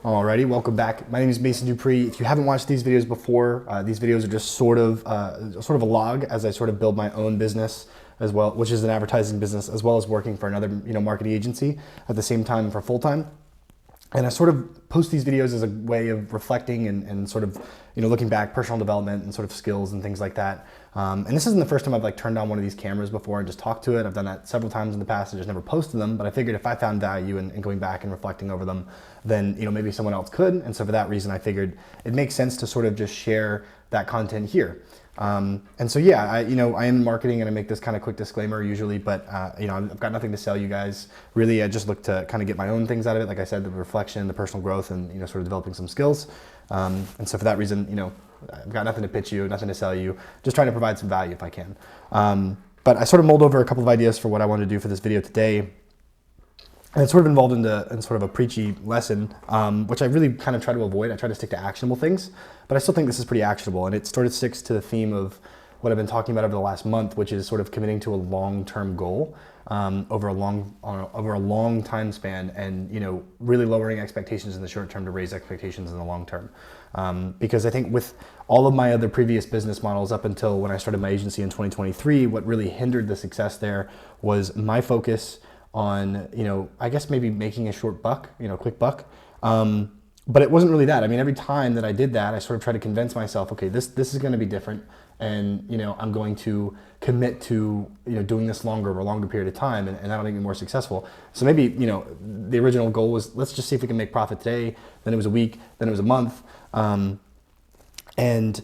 Alrighty, welcome back. My name is Mason Dupree. If you haven't watched these videos before, these videos are just sort of a log as I sort of build my own business as well, which is an advertising business, as well as working for another marketing agency at the same time for full time. And I sort of post these videos as a way of reflecting and sort of, looking back, personal development and sort of skills and things like that. And this isn't the first time I've like turned on one of these cameras before and just talked to it. I've done that several times in the past. I just never posted them, but I figured if I found value in going back and reflecting over them, then, maybe someone else could. And so for that reason, I figured it makes sense to sort of just share that content here. And so yeah, I am in marketing and I make this kind of quick disclaimer usually, but I've got nothing to sell you guys. Really, I just look to kind of get my own things out of it. Like I said, the reflection, the personal growth, and sort of developing some skills. And so for that reason, I've got nothing to pitch you, nothing to sell you. Just trying to provide some value if I can. But I sort of mulled over a couple of ideas for what I wanted to do for this video today. And it's sort of involved in sort of a preachy lesson, which I really kind of try to avoid. I try to stick to actionable things, but I still think this is pretty actionable. And it sort of sticks to the theme of what I've been talking about over the last month, which is sort of committing to a long-term goal over a long time span, and really lowering expectations in the short term to raise expectations in the long term. Because I think with all of my other previous business models up until when I started my agency in 2023, what really hindered the success there was my focus on, I guess maybe making a short buck, quick buck. But it wasn't really that. I mean, every time that I did that, I sort of tried to convince myself, okay, this is going to be different. And, I'm going to commit to, doing this longer over a longer period of time, and that'll make me more successful. So maybe, the original goal was, let's just see if we can make profit today. Then it was a week, then it was a month. And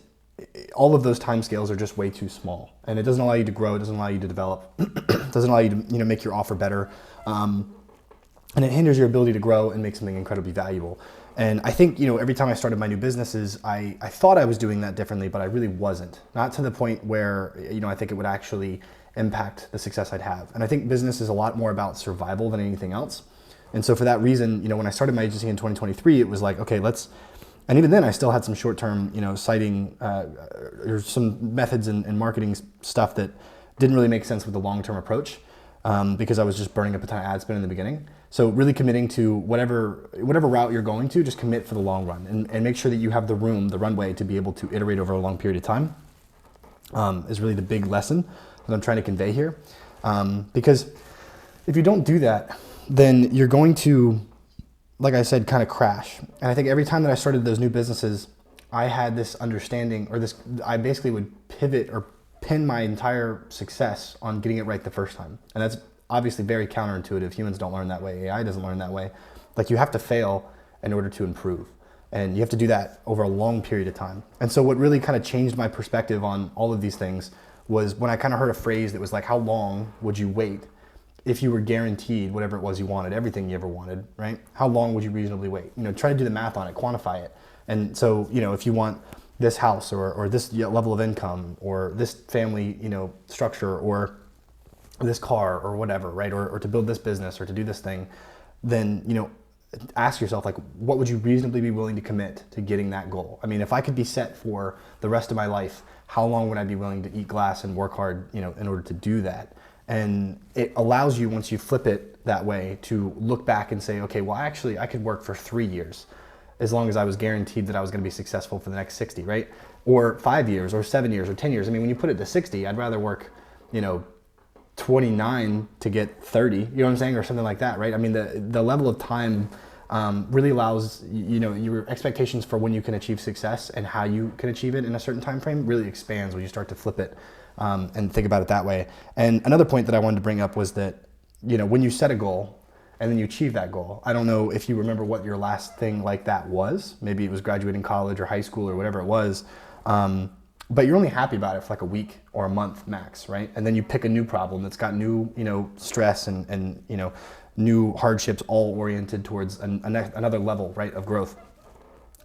all of those time scales are just way too small, and it doesn't allow you to grow. It doesn't allow you to develop. It doesn't allow you to make your offer better, and it hinders your ability to grow and make something incredibly valuable. And I think every time I started my new businesses, I thought I was doing that differently, but I really wasn't. Not to the point where I think it would actually impact the success I'd have. And I think business is a lot more about survival than anything else. And so for that reason, when I started my agency in 2023, it was like, okay, and even then I still had some short-term, citing or some methods and marketing stuff that didn't really make sense with the long-term approach, because I was just burning up a ton of ad spend in the beginning. So really committing to whatever route you're going to, just commit for the long run and make sure that you have the runway to be able to iterate over a long period of time, is really the big lesson that I'm trying to convey here. Because if you don't do that, then you're going to, like I said, kind of crash. And I think every time that I started those new businesses, I had this understanding, I basically would pivot or pin my entire success on getting it right the first time. And that's obviously very counterintuitive. Humans don't learn that way. AI doesn't learn that way. Like, you have to fail in order to improve. And you have to do that over a long period of time. And so what really kind of changed my perspective on all of these things was when I kind of heard a phrase that was like, how long would you wait if you were guaranteed whatever it was you wanted, everything you ever wanted, right? How long would you reasonably wait? Try to do the math on it, quantify it. And so, if you want this house or this level of income or this family, structure or this car or whatever, right? Or to build this business or to do this thing, then, ask yourself, like, what would you reasonably be willing to commit to getting that goal? I mean, if I could be set for the rest of my life, how long would I be willing to eat glass and work hard, in order to do that? And it allows you, once you flip it that way, to look back and say, okay, well, actually, I could work for 3 years as long as I was guaranteed that I was going to be successful for the next 60, right? Or 5 years or 7 years or 10 years. I mean, when you put it to 60, I'd rather work, 29 to get 30, you know what I'm saying? Or something like that, right? I mean, the level of time really allows, your expectations for when you can achieve success and how you can achieve it in a certain time frame really expands when you start to flip it and think about it that way. And another point that I wanted to bring up was that, when you set a goal and then you achieve that goal, I don't know if you remember what your last thing like that was. Maybe it was graduating college or high school or whatever it was. But you're only happy about it for like a week or a month max, right? And then you pick a new problem that's got new, stress and new hardships, all oriented towards another level, right, of growth.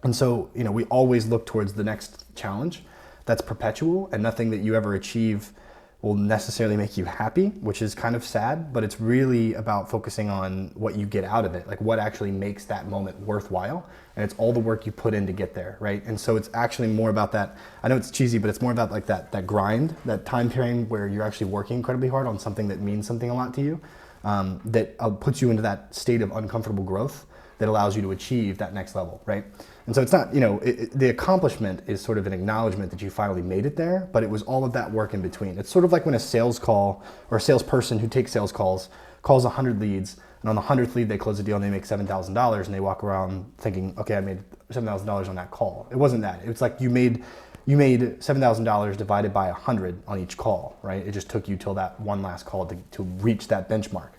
And so, we always look towards the next challenge that's perpetual, and nothing that you ever achieve will necessarily make you happy, which is kind of sad, but it's really about focusing on what you get out of it, like what actually makes that moment worthwhile. And it's all the work you put in to get there, right? And so it's actually more about that. I know it's cheesy, but it's more about like that grind, that time frame where you're actually working incredibly hard on something that means something a lot to you, that puts you into that state of uncomfortable growth that allows you to achieve that next level, right? And so it's not, you know, the accomplishment is sort of an acknowledgement that you finally made it there, but it was all of that work in between. It's sort of like when a sales call or a salesperson who takes sales calls 100 leads, and on the 100th lead they close a deal and they make $7,000, and they walk around thinking, okay, I made $7,000 on that call. It wasn't that. It's like you made $7,000 divided by 100 on each call, right? It just took you till that one last call to reach that benchmark.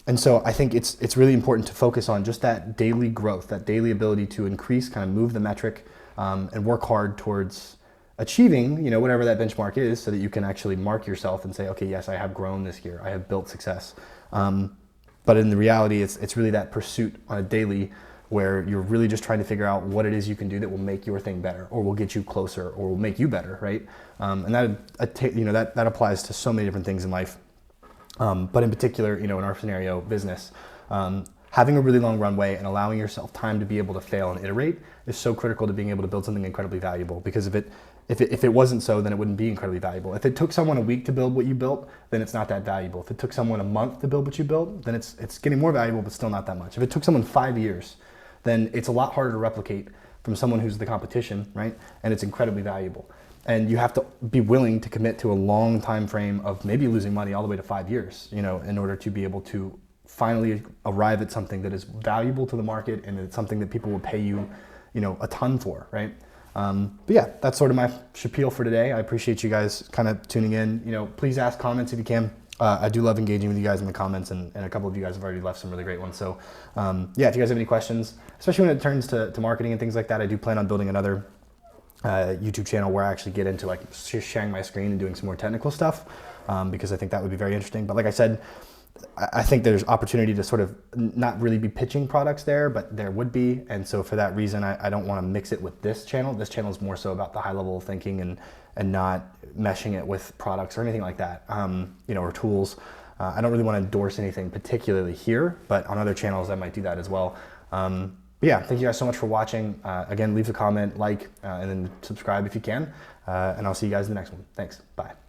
And so I think it's really important to focus on just that daily growth, that daily ability to increase, kind of move the metric, and work hard towards achieving, you know, whatever that benchmark is, so that you can actually mark yourself and say, okay, yes, I have grown this year. I have built success. But in the reality, it's really that pursuit on a daily, where you're really just trying to figure out what it is you can do that will make your thing better, or will get you closer, or will make you better, right? And that applies to so many different things in life. But in particular, you know, in our scenario, business, having a really long runway and allowing yourself time to be able to fail and iterate is so critical to being able to build something incredibly valuable. Because if it wasn't so, then it wouldn't be incredibly valuable. If it took someone a week to build what you built, then it's not that valuable. If it took someone a month to build what you built, then it's getting more valuable, but still not that much. If it took someone 5 years, then it's a lot harder to replicate from someone who's the competition, right? And it's incredibly valuable. And you have to be willing to commit to a long time frame of maybe losing money all the way to 5 years, you know, in order to be able to finally arrive at something that is valuable to the market, and it's something that people will pay you, you know, a ton for, right? But yeah, that's sort of my spiel for today. I appreciate you guys kind of tuning in. You know, please ask comments if you can. I do love engaging with you guys in the comments, and a couple of you guys have already left some really great ones. So yeah, if you guys have any questions, especially when it turns to marketing and things like that, I do plan on building another YouTube channel where I actually get into like sharing my screen and doing some more technical stuff, because I think that would be very interesting. But like I said, I think there's opportunity to sort of not really be pitching products there, but there would be. And so for that reason, I don't want to mix it with this channel. This channel is more so about the high level of thinking and not meshing it with products or anything like that, you know, or tools. I don't really want to endorse anything particularly here, but on other channels I might do that as well. But yeah, thank you guys so much for watching. Again, leave a comment, like, and then subscribe if you can. And I'll see you guys in the next one. Thanks. Bye.